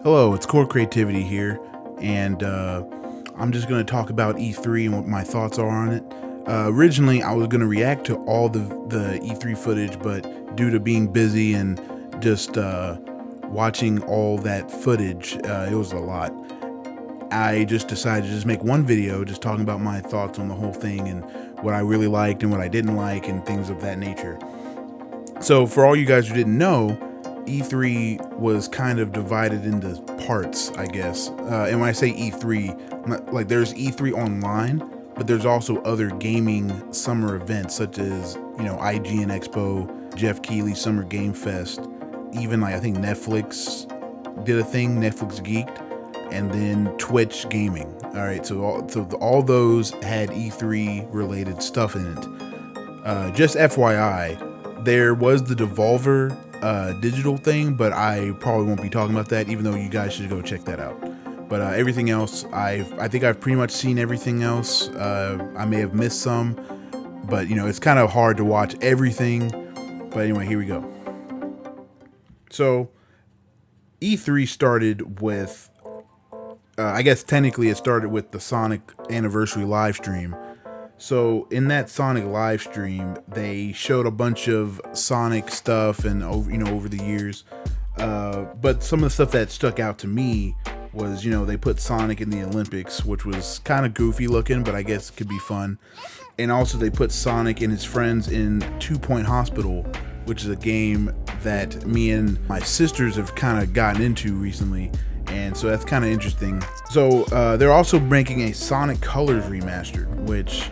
Hello, it's Core Creativity here, and I'm just going to talk about E3 and what my thoughts are on it. Originally, I was going to react to all the E3 footage, but due to being busy and just watching all that footage, it was a lot. I just decided to just make one video just talking about my thoughts on the whole thing and what I really liked and what I didn't like and things of that nature. So for all you guys who didn't know, E3 was kind of divided into parts, I guess. And when I say E3, like there's E3 online, but there's also other gaming summer events such as, IGN Expo, Jeff Keighley's Summer Game Fest, even like I think Netflix did a thing, Netflix Geeked, and then Twitch Gaming. All right, so all those had E3 related stuff in it. Just FYI, there was the Devolver digital thing, but I probably won't be talking about that, even though you guys should go check that out. But everything else, I think I've pretty much seen everything else. I may have missed some, but it's kind of hard to watch everything. But anyway, here we go. So E3 started with, I guess technically it started with the Sonic anniversary live stream. So in that Sonic live stream, they showed a bunch of Sonic stuff and over the years. But some of the stuff that stuck out to me was, they put Sonic in the Olympics, which was kind of goofy looking, but I guess it could be fun. And also they put Sonic and his friends in 2 Point Hospital, which is a game that me and my sisters have kind of gotten into recently. And so that's kind of interesting. So they're also making a Sonic Colors remastered, which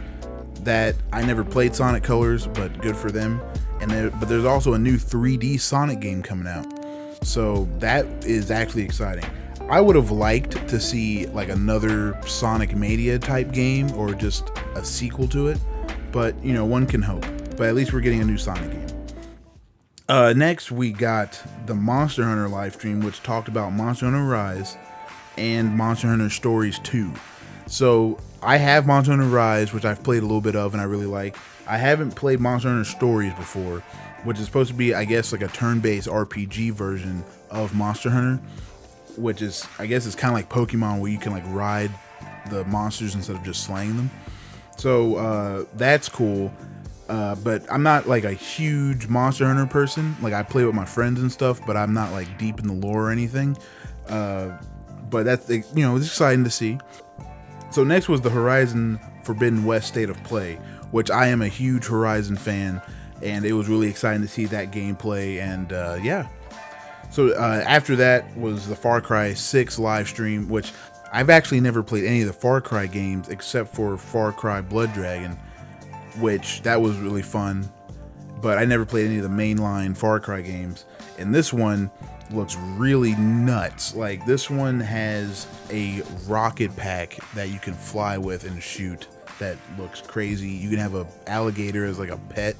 that I never played Sonic Colors, but good for them. But there's also a new 3D Sonic game coming out, so that is actually exciting. I would have liked to see like another Sonic Mania type game or just a sequel to it, but one can hope. But at least we're getting a new Sonic game. Next we got the Monster Hunter live stream, which talked about Monster Hunter Rise and Monster Hunter Stories 2. So I have Monster Hunter Rise, which I've played a little bit of and I really like. I haven't played Monster Hunter Stories before, which is supposed to be, I guess, like a turn-based RPG version of Monster Hunter, which is, I guess, it's kind of like Pokemon where you can like ride the monsters instead of just slaying them. So that's cool. But I'm not like a huge Monster Hunter person. Like I play with my friends and stuff, but I'm not like deep in the lore or anything. But that's, it's exciting to see. So next was the Horizon Forbidden West State of Play, which I am a huge Horizon fan, and it was really exciting to see that gameplay, and yeah. So after that was the Far Cry 6 live stream, which I've actually never played any of the Far Cry games except for Far Cry Blood Dragon, which that was really fun, but I never played any of the mainline Far Cry games, and this one looks really nuts. Like this one has a rocket pack that you can fly with and shoot that looks crazy. You can have a alligator as like a pet.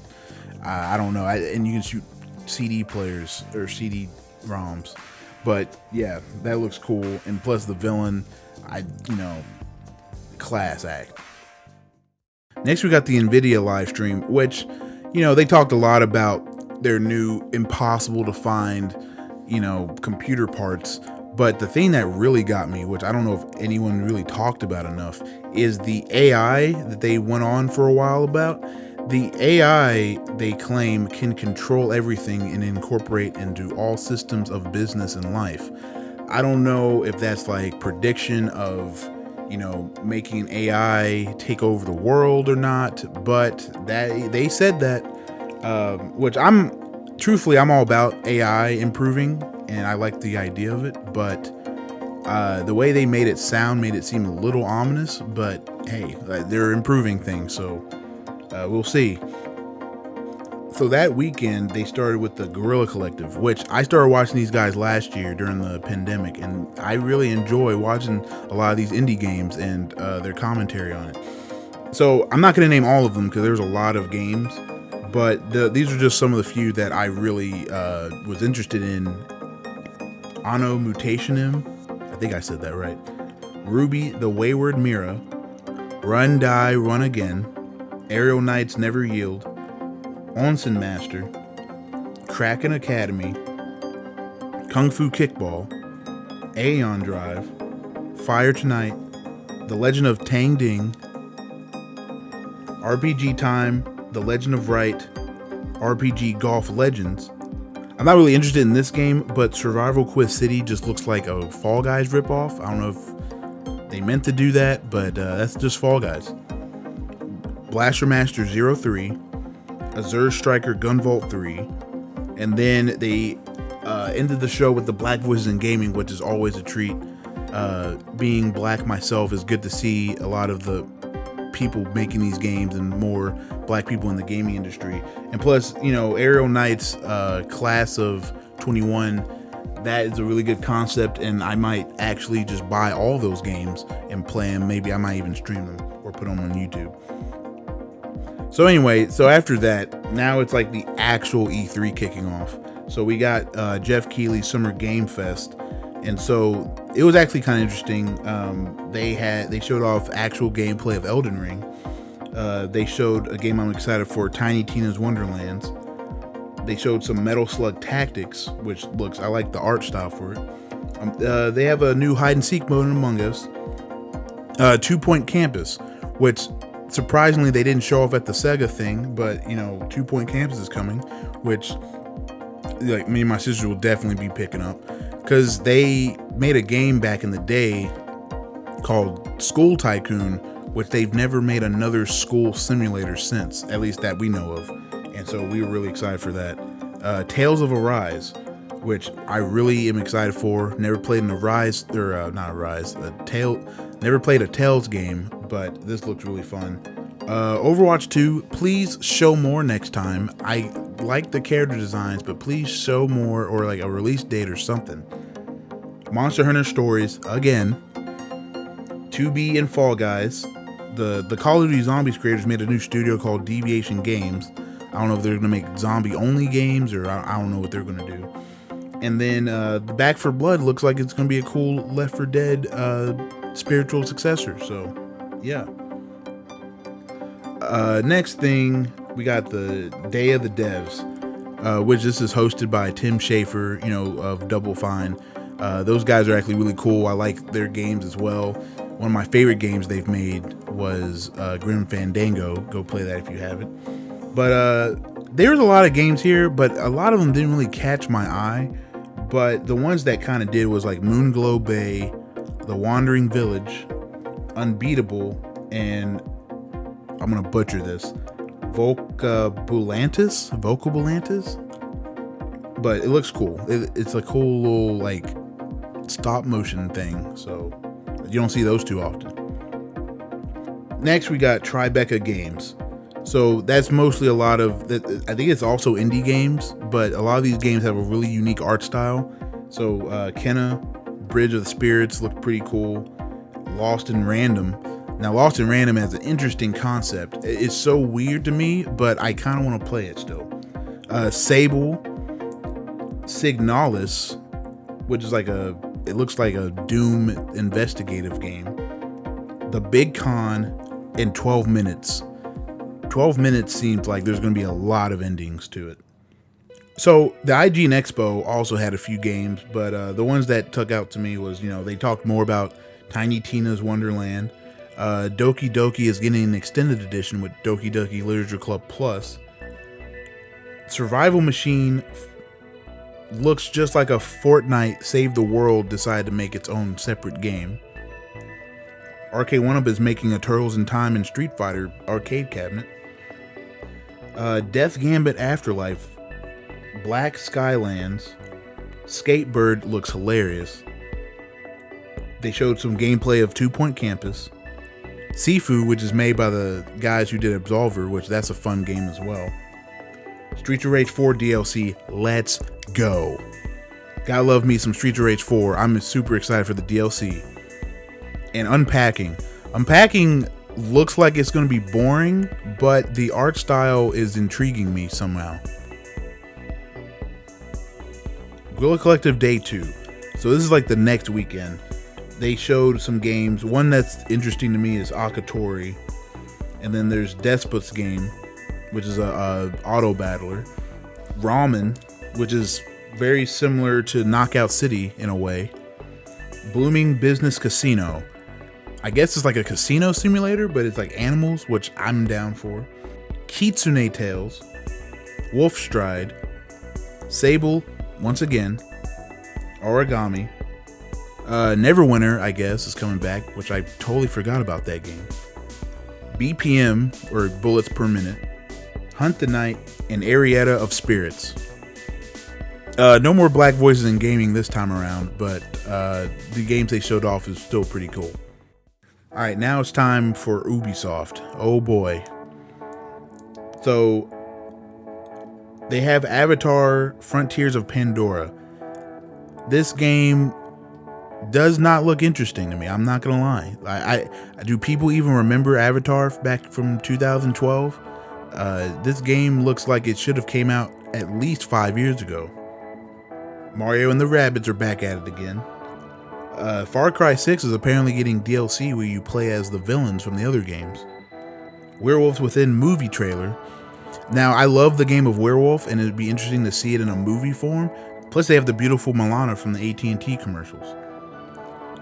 I don't know, and you can shoot CD players or CD-ROMs. But yeah, that looks cool. And plus the villain, class act. Next we got the Nvidia live stream, which they talked a lot about their new impossible to find computer parts. But the thing that really got me, which I don't know if anyone really talked about enough, is the AI that they went on for a while about. The AI, they claim, can control everything and incorporate into all systems of business and life. I don't know if that's like prediction of, making AI take over the world or not, but that they said that, which truthfully, I'm all about AI improving, and I like the idea of it, but the way they made it seem a little ominous, but hey, they're improving things, so we'll see. So that weekend, they started with the Guerrilla Collective, which I started watching these guys last year during the pandemic, and I really enjoy watching a lot of these indie games and their commentary on it. So I'm not going to name all of them because there's a lot of games, but these are just some of the few that I really was interested in. Anno Mutationem, I think I said that right. Ruby the Wayward Mira, Run Die Run Again, Aerial Knights Never Yield, Onsen Master, Kraken Academy, Kung Fu Kickball, Aeon Drive, Fire Tonight, The Legend of Tang Ding, RPG Time, The Legend of Right, RPG Golf Legends. I'm not really interested in this game, but Survival Quiz City just looks like a Fall Guys ripoff. I don't know if they meant to do that, but that's just Fall Guys. Blaster Master 03, Azure Striker Gunvolt 3, and then they ended the show with the Black Voices in Gaming, which is always a treat. Being black myself, is good to see a lot of the people making these games and more black people in the gaming industry. And plus, you know, Aerial Knight's class of 21, that is a really good concept, and I might actually just buy all those games and play them. Maybe I might even stream them or put them on YouTube. So anyway, so after that, now it's like the actual E3 kicking off. So we got Jeff Keighley's Summer Game Fest, and so it was actually kind of interesting. They showed off actual gameplay of Elden Ring. They showed a game I'm excited for, Tiny Tina's Wonderlands. They showed some Metal Slug Tactics, which looks, I like the art style for it. They have a new hide and seek mode in Among Us. 2 Point Campus, which surprisingly they didn't show off at the Sega thing, but you know, 2 Point Campus is coming, which like me and my sister will definitely be picking up, because they made a game back in the day called School Tycoon, which they've never made another school simulator since, at least that we know of. And so we were really excited for that. Tales of Arise, which I really am excited for. Never played an Arise, or not Arise, never played a Tales game, but this looks really fun. Overwatch 2, please show more next time. I like the character designs, but please show more, or like a release date or something. Monster Hunter Stories, again. 2B and Fall Guys. The Call of Duty Zombies creators made a new studio called Deviation Games. I don't know if they're going to make zombie-only games, or I don't know what they're going to do. And then Back 4 Blood looks like it's going to be a cool Left 4 Dead spiritual successor. So, yeah. Next thing, we got the Day of the Devs, which this is hosted by Tim Schafer, you know, of Double Fine. Those guys are actually really cool. I like their games as well. One of my favorite games they've made was Grim Fandango. Go play that if you haven't. But there's a lot of games here, but a lot of them didn't really catch my eye. But the ones that kind of did was like Moonglow Bay, The Wandering Village, Unbeatable, and I'm gonna butcher this, Vocabulantis, but it looks cool. It's a cool little like stop motion thing, so you don't see those too often. Next, we got Tribeca Games. So that's mostly a lot of, I think it's also indie games, but a lot of these games have a really unique art style. So Kenna, Bridge of the Spirits look pretty cool. Lost in Random. Now, Lost in Random has an interesting concept. It's so weird to me, but I kind of want to play it still. Sable, Signalis, which is like it looks like a Doom investigative game. The Big Con, in 12 minutes. 12 minutes seems like there's going to be a lot of endings to it. So the IGN Expo also had a few games, but the ones that took out to me was, you know, they talked more about Tiny Tina's Wonderland. Doki Doki is getting an extended edition with Doki Doki Literature Club Plus. Survival Machine looks just like a Fortnite Save the World decided to make its own separate game. Arcade1Up is making a Turtles in Time and Street Fighter arcade cabinet. Death Gambit Afterlife, Black Skylands, Skatebird looks hilarious. They showed some gameplay of 2 Point Campus. Sifu, which is made by the guys who did Absolver, which that's a fun game as well. Streets of Rage 4 DLC, let's go. Gotta love me some Streets of Rage 4. I'm super excited for the DLC. And Unpacking. Unpacking looks like it's going to be boring, but the art style is intriguing me somehow. Guerrilla Collective Day 2. So this is like the next weekend. They showed some games. One that's interesting to me is Akatori. And then there's Despot's Game, which is a auto battler. Ramen, which is very similar to Knockout City in a way. Blooming Business Casino. I guess it's like a casino simulator, but it's like animals, which I'm down for. Kitsune Tales, Wolf Stride, Sable, once again, Origami, Neverwinter, I guess, is coming back, which I totally forgot about that game. BPM, or Bullets Per Minute, Hunt the Night, and Arietta of Spirits. No more black voices in gaming this time around, but the games they showed off is still pretty cool. Alright, now it's time for Ubisoft. Oh boy. So, they have Avatar Frontiers of Pandora. This game does not look interesting to me. I'm not gonna lie. I do people even remember Avatar back from 2012? This game looks like it should have came out at least 5 years ago. Mario and the Rabbids are back at it again. Far Cry 6 is apparently getting DLC where you play as the villains from the other games. Werewolves Within movie trailer. Now, I love the game of Werewolf, and it'd be interesting to see it in a movie form. Plus, they have the beautiful Milana from the AT&T commercials.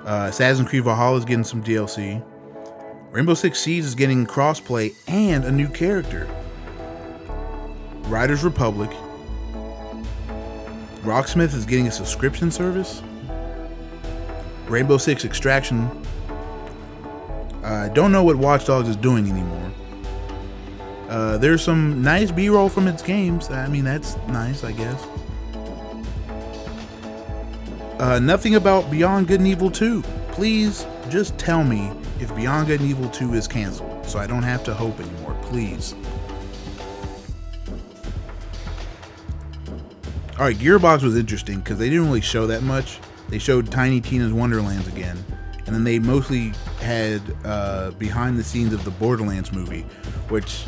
Assassin's Creed Valhalla is getting some DLC. Rainbow Six Siege is getting crossplay and a new character. Riders Republic. Rocksmith is getting a subscription service. Rainbow Six Extraction. I don't know what Watch Dogs is doing anymore. There's some nice B-roll from its games. I mean, that's nice, I guess. Nothing about Beyond Good and Evil 2. Please, just tell me if Beyond Good and Evil 2 is canceled, so I don't have to hope anymore, please. Alright, Gearbox was interesting because they didn't really show that much. They showed Tiny Tina's Wonderlands again, and then they mostly had behind the scenes of the Borderlands movie, which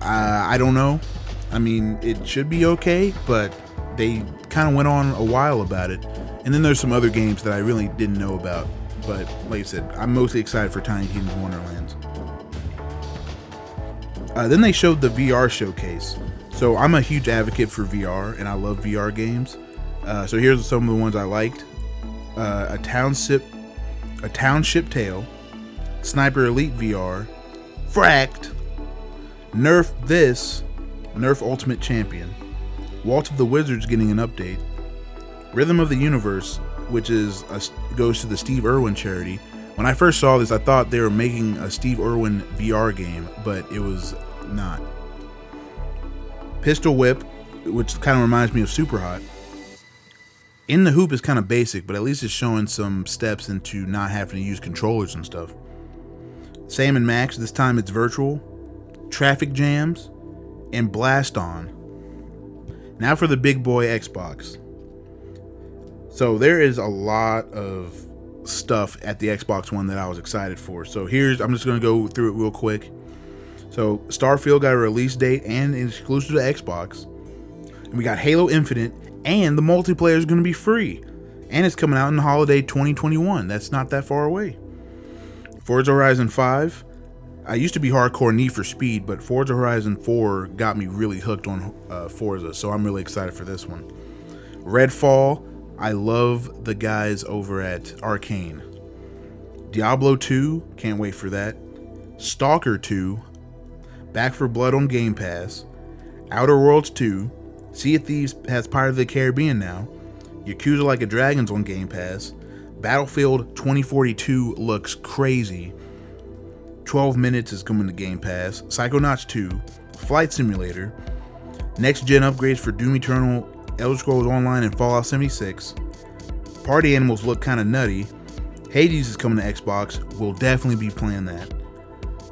I don't know. I mean, it should be okay, but they kind of went on a while about it. And then there's some other games that I really didn't know about, but like I said, I'm mostly excited for Tiny Tina's Wonderlands. Then they showed the VR showcase. So I'm a huge advocate for VR, and I love VR games. So here's some of the ones I liked. A Township Tale, Sniper Elite VR, Fracked, Nerf Ultimate Champion, Walt of the Wizards getting an update, Rhythm of the Universe, which is goes to the Steve Irwin charity. When I first saw this, I thought they were making a Steve Irwin VR game, but it was not. Pistol Whip, which kind of reminds me of Super Hot. In the Hoop is kind of basic, but at least it's showing some steps into not having to use controllers and stuff. Sam and Max, this time it's virtual. Traffic Jams, and Blast On. Now for the big boy Xbox. So there is a lot of stuff at the Xbox One that I was excited for. So I'm just going to go through it real quick. So Starfield got a release date and it's exclusive to Xbox. And we got Halo Infinite, and the multiplayer is going to be free. And it's coming out in the holiday 2021. That's not that far away. Forza Horizon 5. I used to be hardcore Need for Speed, but Forza Horizon 4 got me really hooked on Forza, so I'm really excited for this one. Redfall. I love the guys over at Arcane. Diablo 2, can't wait for that. Stalker 2, Back 4 Blood on Game Pass. Outer Worlds 2, Sea of Thieves has Pirates of the Caribbean now. Yakuza Like a Dragon's on Game Pass. Battlefield 2042 looks crazy. 12 Minutes is coming to Game Pass. Psychonauts 2, Flight Simulator. Next gen upgrades for Doom Eternal, Elder Scrolls Online, and Fallout 76. Party Animals look kind of nutty. Hades is coming to Xbox. We'll definitely be playing that.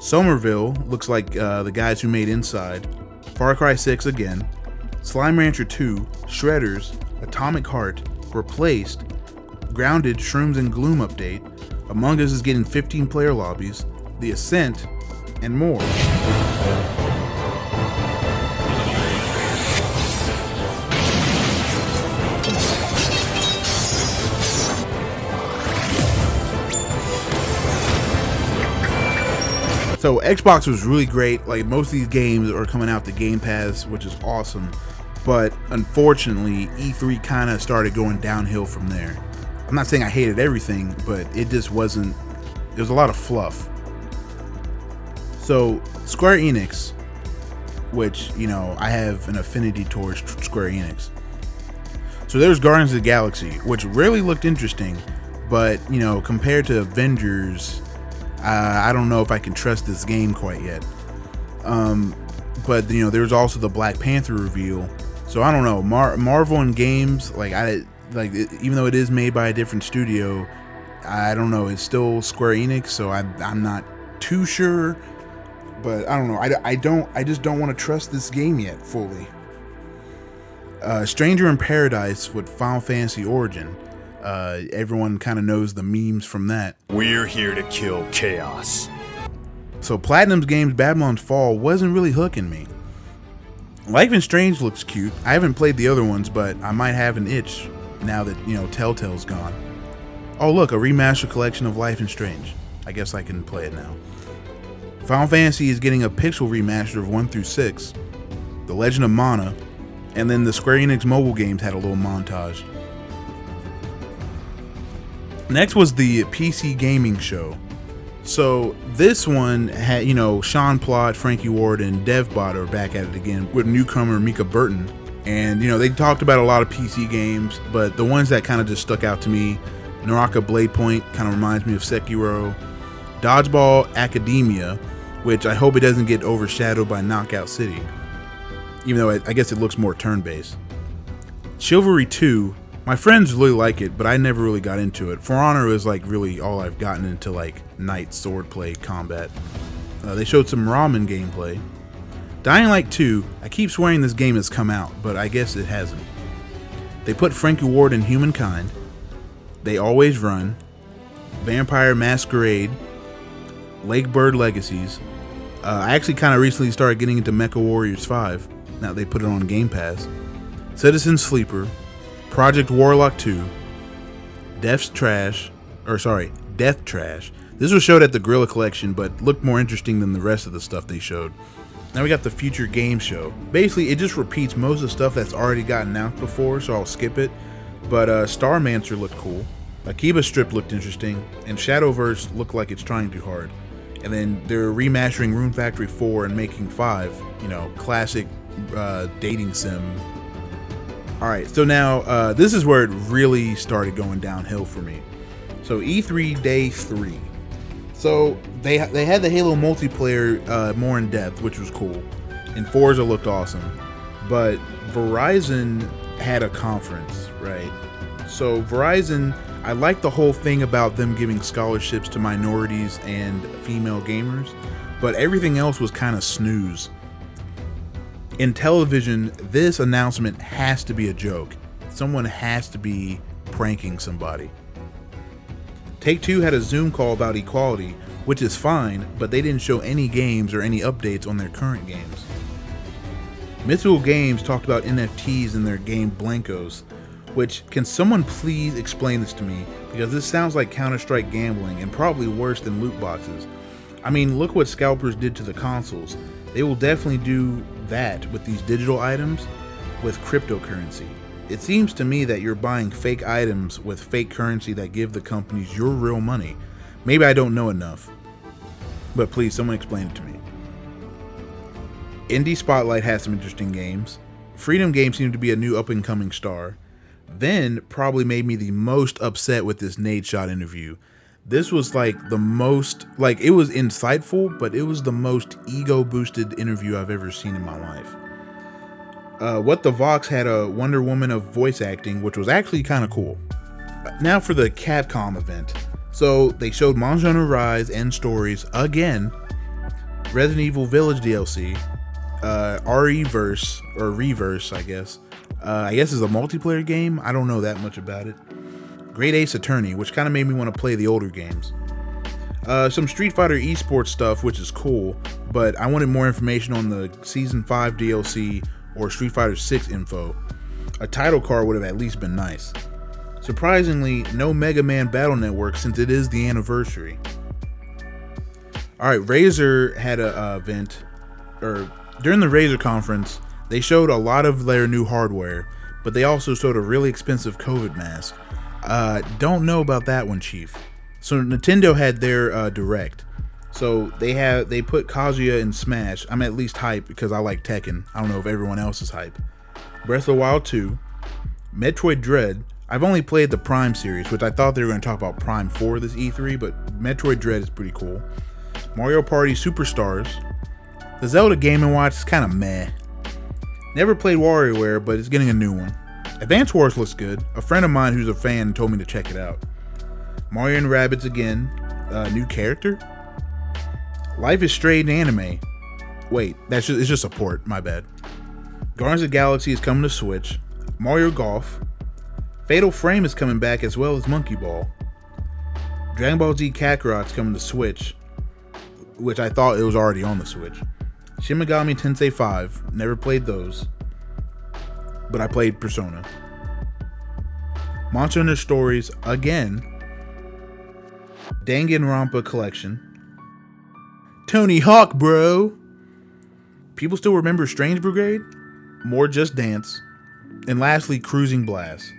Somerville looks like the guys who made Inside. Far Cry 6 again. Slime Rancher 2, Shredders, Atomic Heart, Replaced, Grounded, Shrooms and Gloom update. Among Us is getting 15 player lobbies. The Ascent, and more. So Xbox was really great. Like, most of these games are coming out to Game Pass, which is awesome. But unfortunately, E3 kind of started going downhill from there. I'm not saying I hated everything, but it just wasn't, it was a lot of fluff. So Square Enix, which, you know, I have an affinity towards Square Enix. So there's Guardians of the Galaxy, which really looked interesting, but, you know, compared to Avengers, I don't know if I can trust this game quite yet. But, you know, there's also the Black Panther reveal. So I don't know, Marvel and games, even though it is made by a different studio, I don't know, it's still Square Enix, so I'm not too sure. But I don't know. I just don't want to trust this game yet fully. Stranger in Paradise with Final Fantasy Origin. Everyone kind of knows the memes from that. We're here to kill chaos. So Platinum's game's Babylon's Fall wasn't really hooking me. Life is Strange looks cute. I haven't played the other ones, but I might have an itch now that, you know, Telltale's gone. Oh look, a remastered collection of Life is Strange. I guess I can play it now. Final Fantasy is getting a pixel remaster of 1 through 6. The Legend of Mana, and then the Square Enix mobile games had a little montage. Next was the PC gaming show. So this one had, you know, Sean Plott, Frankie Ward, and DevBot are back at it again with newcomer Mika Burton. And, you know, they talked about a lot of PC games, but the ones that kind of just stuck out to me, Naraka Blade Point kind of reminds me of Sekiro. Dodgeball Academia, which I hope it doesn't get overshadowed by Knockout City, even though I guess it looks more turn-based. Chivalry 2, my friends really like it, but I never really got into it. For Honor is like really all I've gotten into, like knight swordplay combat. They showed some ramen gameplay. Dying Light 2, I keep swearing this game has come out, but I guess it hasn't. They put Frankie Ward in Humankind. They Always Run. Vampire Masquerade. Lake Bird Legacies. I actually kind of recently started getting into Mecha Warriors 5. Now they put it on Game Pass. Citizen Sleeper. Project Warlock 2. Death Trash. This was showed at the Gorilla Collection, but looked more interesting than the rest of the stuff they showed. Now we got the Future Game Show. Basically, it just repeats most of the stuff that's already got announced before, so I'll skip it. But Starmancer looked cool. Akiba Strip looked interesting, and Shadowverse looked like it's trying too hard. And then they're remastering Rune Factory 4 and making 5, you know, classic dating sim. Alright, so now this is where it really started going downhill for me. So E3 Day 3. So they had the Halo multiplayer more in depth, which was cool. And Forza looked awesome. But Verizon had a conference, right? So Verizon, I like the whole thing about them giving scholarships to minorities and female gamers, but everything else was kind of snooze. In television, this announcement has to be a joke. Someone has to be pranking somebody. Take-Two had a Zoom call about equality, which is fine, but they didn't show any games or any updates on their current games. Mythical Games talked about NFTs in their game Blankos, which, can someone please explain this to me, because this sounds like Counter-Strike gambling and probably worse than loot boxes. I mean, look what scalpers did to the consoles. They will definitely do that with these digital items with cryptocurrency. It seems to me that you're buying fake items with fake currency that give the companies your real money. Maybe I don't know enough, but please, someone explain it to me. Indie Spotlight has some interesting games. Freedom Games seemed to be a new up-and-coming star. Then probably made me the most upset with this Nate Shot interview. This was like the most, like, it was insightful, but it was the most ego-boosted interview I've ever seen in my life. What the Vox had a Wonder Woman of voice acting, which was actually kind of cool. Now for the Capcom event. So they showed Monster Hunter Rise End Stories again, Resident Evil Village DLC, RE-verse, or Reverse, I guess is a multiplayer game. I don't know that much about it. Great Ace Attorney, which kind of made me want to play the older games. Some Street Fighter esports stuff, which is cool, but I wanted more information on the Season 5 DLC or Street Fighter 6 info. A title card would have at least been nice. Surprisingly, no Mega Man Battle Network since it is the anniversary. Alright, Razer had a event, or during the Razer conference, they showed a lot of their new hardware, but they also showed a really expensive COVID mask. Don't know about that one, Chief. So Nintendo had their Direct. So they put Kazuya in Smash. I'm at least hyped because I like Tekken. I don't know if everyone else is hyped. Breath of the Wild 2, Metroid Dread. I've only played the Prime series, which I thought they were going to talk about Prime for this E3, but Metroid Dread is pretty cool. Mario Party Superstars. The Zelda Game & Watch is kind of meh. Never played WarioWare, but it's getting a new one. Advance Wars looks good. A friend of mine who's a fan told me to check it out. Mario and Rabbids again. New character? Life is Strange anime. Wait, it's just a port, my bad. Guardians of the Galaxy is coming to Switch. Mario Golf. Fatal Frame is coming back as well as Monkey Ball. Dragon Ball Z Kakarot's coming to Switch, which I thought it was already on the Switch. Shin Megami Tensei 5, never played those, but I played Persona. Monster Hunter Stories again. Danganronpa Collection. Tony Hawk, bro. People still remember Strange Brigade? More Just Dance. And lastly, Cruising Blast.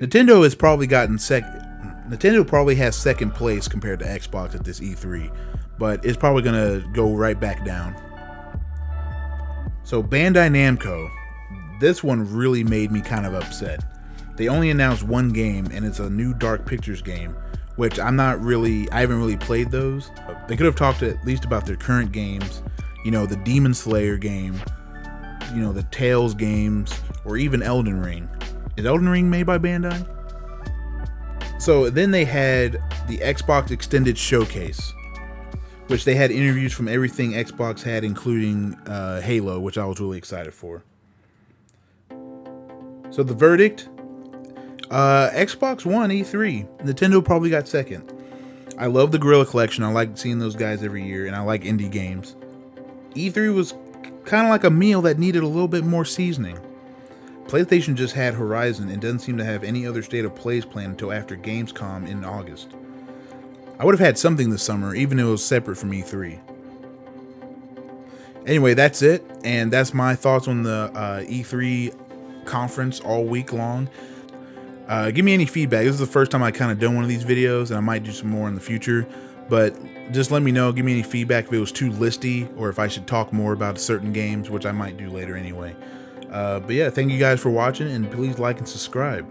Nintendo probably has second place compared to Xbox at this E3, but it's probably gonna go right back down. So Bandai Namco, this one really made me kind of upset. They only announced one game, and it's a new Dark Pictures game, which I haven't really played those. They could have talked at least about their current games, the Demon Slayer game, the Tales games, or even Elden Ring. Is Elden Ring made by Bandai? So then they had the Xbox Extended Showcase, which they had interviews from everything Xbox had, including Halo, which I was really excited for. So the verdict, Xbox won E3. Nintendo probably got second. I love the Gorilla Collection. I like seeing those guys every year, and I like indie games. E3 was kind of like a meal that needed a little bit more seasoning. PlayStation just had Horizon and doesn't seem to have any other state of plays planned until after Gamescom in August. I would have had something this summer, even if it was separate from E3. Anyway, that's it, and that's my thoughts on the E3 conference all week long. Give me any feedback. This is the first time I kind of done one of these videos, and I might do some more in the future, but just let me know. Give me any feedback if it was too listy, or if I should talk more about certain games, which I might do later anyway. But yeah, thank you guys for watching, and please like and subscribe.